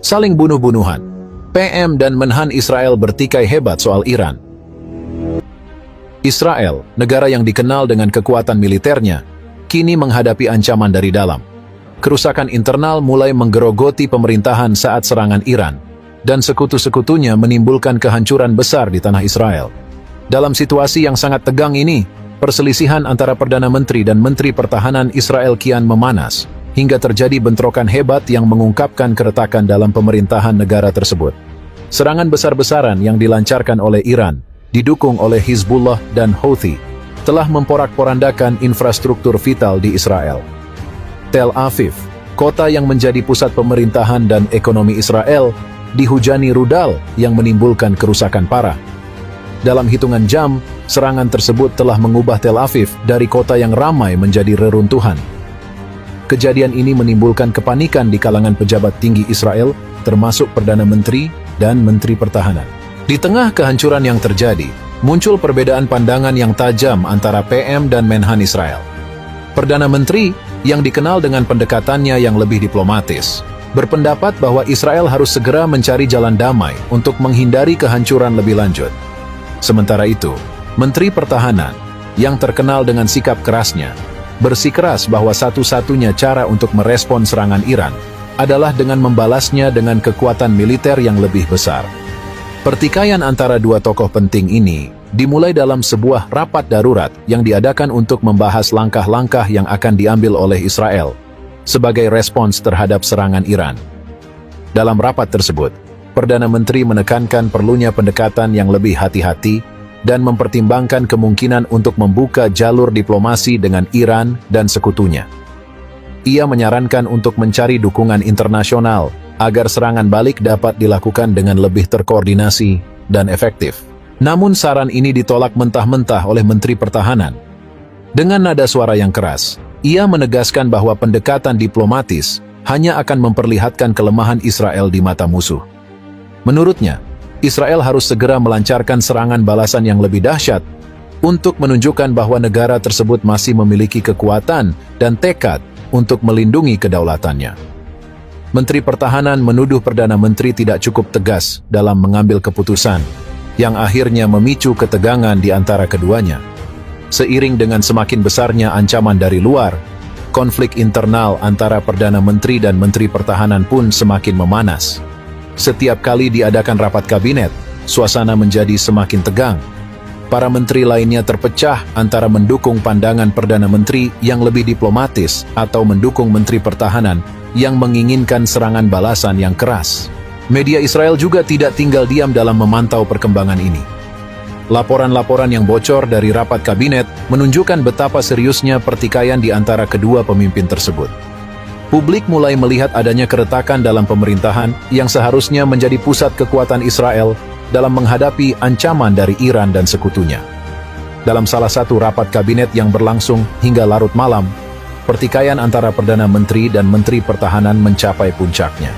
Saling bunuh-bunuhan. PM dan Menhan Israel bertikai hebat soal Iran. Israel, negara yang dikenal dengan kekuatan militernya, kini menghadapi ancaman dari dalam. Kerusakan internal mulai menggerogoti pemerintahan saat serangan Iran, dan sekutu-sekutunya menimbulkan kehancuran besar di tanah Israel. Dalam situasi yang sangat tegang ini, perselisihan antara Perdana Menteri dan Menteri Pertahanan Israel kian memanas, hingga terjadi bentrokan hebat yang mengungkapkan keretakan dalam pemerintahan negara tersebut. Serangan besar-besaran yang dilancarkan oleh Iran, didukung oleh Hizbullah dan Houthi, telah memporak-porandakan infrastruktur vital di Israel. Tel Aviv, kota yang menjadi pusat pemerintahan dan ekonomi Israel, dihujani rudal yang menimbulkan kerusakan parah. Dalam hitungan jam, serangan tersebut telah mengubah Tel Aviv dari kota yang ramai menjadi reruntuhan. Kejadian ini menimbulkan kepanikan di kalangan pejabat tinggi Israel, termasuk Perdana Menteri dan Menteri Pertahanan. Di tengah kehancuran yang terjadi, muncul perbedaan pandangan yang tajam antara PM dan Menhan Israel. Perdana Menteri, yang dikenal dengan pendekatannya yang lebih diplomatis, berpendapat bahwa Israel harus segera mencari jalan damai untuk menghindari kehancuran lebih lanjut. Sementara itu, Menteri Pertahanan, yang terkenal dengan sikap kerasnya, bersikeras bahwa satu-satunya cara untuk merespon serangan Iran adalah dengan membalasnya dengan kekuatan militer yang lebih besar. Pertikaian antara dua tokoh penting ini dimulai dalam sebuah rapat darurat yang diadakan untuk membahas langkah-langkah yang akan diambil oleh Israel sebagai respons terhadap serangan Iran. Dalam rapat tersebut, Perdana Menteri menekankan perlunya pendekatan yang lebih hati-hati dan mempertimbangkan kemungkinan untuk membuka jalur diplomasi dengan Iran dan sekutunya. Ia menyarankan untuk mencari dukungan internasional agar serangan balik dapat dilakukan dengan lebih terkoordinasi dan efektif. Namun saran ini ditolak mentah-mentah oleh Menteri Pertahanan. Dengan nada suara yang keras, ia menegaskan bahwa pendekatan diplomatis hanya akan memperlihatkan kelemahan Israel di mata musuh. Menurutnya, Israel harus segera melancarkan serangan balasan yang lebih dahsyat untuk menunjukkan bahwa negara tersebut masih memiliki kekuatan dan tekad untuk melindungi kedaulatannya. Menteri Pertahanan menuduh Perdana Menteri tidak cukup tegas dalam mengambil keputusan, yang akhirnya memicu ketegangan di antara keduanya. Seiring dengan semakin besarnya ancaman dari luar, konflik internal antara Perdana Menteri dan Menteri Pertahanan pun semakin memanas. Setiap kali diadakan rapat kabinet, suasana menjadi semakin tegang. Para menteri lainnya terpecah antara mendukung pandangan Perdana Menteri yang lebih diplomatis atau mendukung Menteri Pertahanan yang menginginkan serangan balasan yang keras. Media Israel juga tidak tinggal diam dalam memantau perkembangan ini. Laporan-laporan yang bocor dari rapat kabinet menunjukkan betapa seriusnya pertikaian di antara kedua pemimpin tersebut. Publik mulai melihat adanya keretakan dalam pemerintahan yang seharusnya menjadi pusat kekuatan Israel dalam menghadapi ancaman dari Iran dan sekutunya. Dalam salah satu rapat kabinet yang berlangsung hingga larut malam, pertikaian antara Perdana Menteri dan Menteri Pertahanan mencapai puncaknya.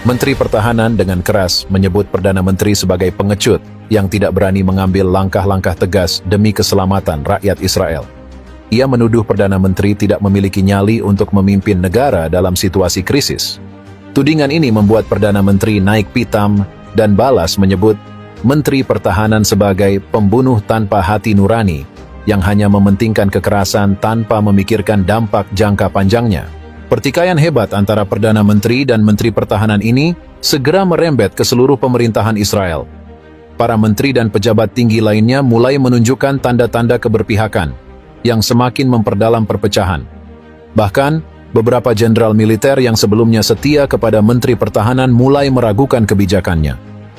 Menteri Pertahanan dengan keras menyebut Perdana Menteri sebagai pengecut yang tidak berani mengambil langkah-langkah tegas demi keselamatan rakyat Israel. Ia menuduh Perdana Menteri tidak memiliki nyali untuk memimpin negara dalam situasi krisis. Tudingan ini membuat Perdana Menteri naik pitam dan balas menyebut Menteri Pertahanan sebagai pembunuh tanpa hati nurani yang hanya mementingkan kekerasan tanpa memikirkan dampak jangka panjangnya. Pertikaian hebat antara Perdana Menteri dan Menteri Pertahanan ini segera merembet ke seluruh pemerintahan Israel. Para menteri dan pejabat tinggi lainnya mulai menunjukkan tanda-tanda keberpihakan yang semakin memperdalam perpecahan. Bahkan, beberapa jenderal militer yang sebelumnya setia kepada Menteri Pertahanan mulai meragukan kebijakannya,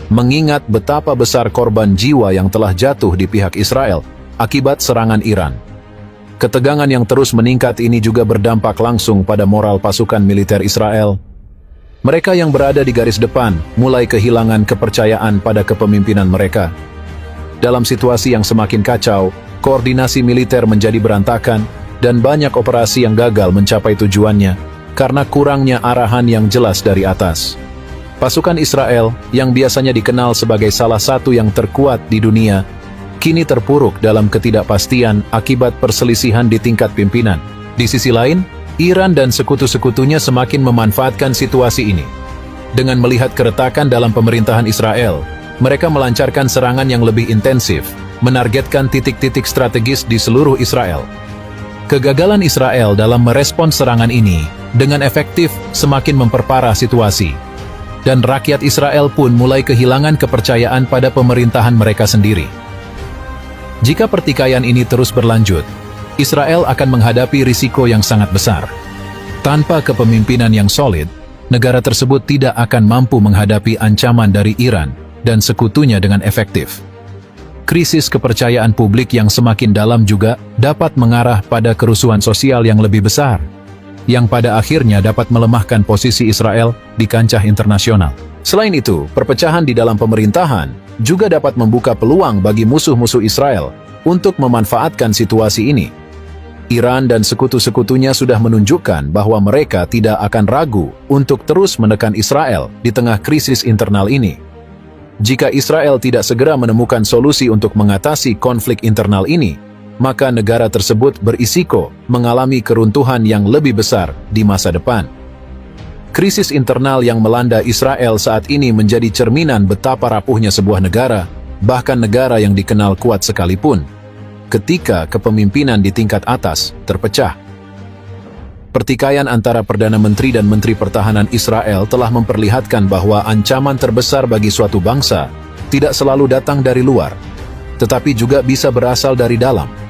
mengingat betapa besar korban jiwa yang telah jatuh di pihak Israel akibat serangan Iran. Ketegangan yang terus meningkat ini juga berdampak langsung pada moral pasukan militer Israel. Mereka yang berada di garis depan mulai kehilangan kepercayaan pada kepemimpinan mereka. Dalam situasi yang semakin kacau, koordinasi militer menjadi berantakan dan banyak operasi yang gagal mencapai tujuannya karena kurangnya arahan yang jelas dari atas. Pasukan Israel, yang biasanya dikenal sebagai salah satu yang terkuat di dunia, kini terpuruk dalam ketidakpastian akibat perselisihan di tingkat pimpinan. Di sisi lain, Iran dan sekutu-sekutunya semakin memanfaatkan situasi ini. Dengan melihat keretakan dalam pemerintahan Israel, mereka melancarkan serangan yang lebih intensif, menargetkan titik-titik strategis di seluruh Israel. Kegagalan Israel dalam merespons serangan ini dengan efektif semakin memperparah situasi, dan rakyat Israel pun mulai kehilangan kepercayaan pada pemerintahan mereka sendiri. Jika pertikaian ini terus berlanjut, Israel akan menghadapi risiko yang sangat besar. Tanpa kepemimpinan yang solid, negara tersebut tidak akan mampu menghadapi ancaman dari Iran dan sekutunya dengan efektif. Krisis kepercayaan publik yang semakin dalam juga dapat mengarah pada kerusuhan sosial yang lebih besar, yang pada akhirnya dapat melemahkan posisi Israel di kancah internasional. Selain itu, perpecahan di dalam pemerintahan juga dapat membuka peluang bagi musuh-musuh Israel untuk memanfaatkan situasi ini. Iran dan sekutu-sekutunya sudah menunjukkan bahwa mereka tidak akan ragu untuk terus menekan Israel di tengah krisis internal ini. Jika Israel tidak segera menemukan solusi untuk mengatasi konflik internal ini, maka negara tersebut berisiko mengalami keruntuhan yang lebih besar di masa depan. Krisis internal yang melanda Israel saat ini menjadi cerminan betapa rapuhnya sebuah negara, bahkan negara yang dikenal kuat sekalipun, ketika kepemimpinan di tingkat atas terpecah. Pertikaian antara Perdana Menteri dan Menteri Pertahanan Israel telah memperlihatkan bahwa ancaman terbesar bagi suatu bangsa tidak selalu datang dari luar, tetapi juga bisa berasal dari dalam.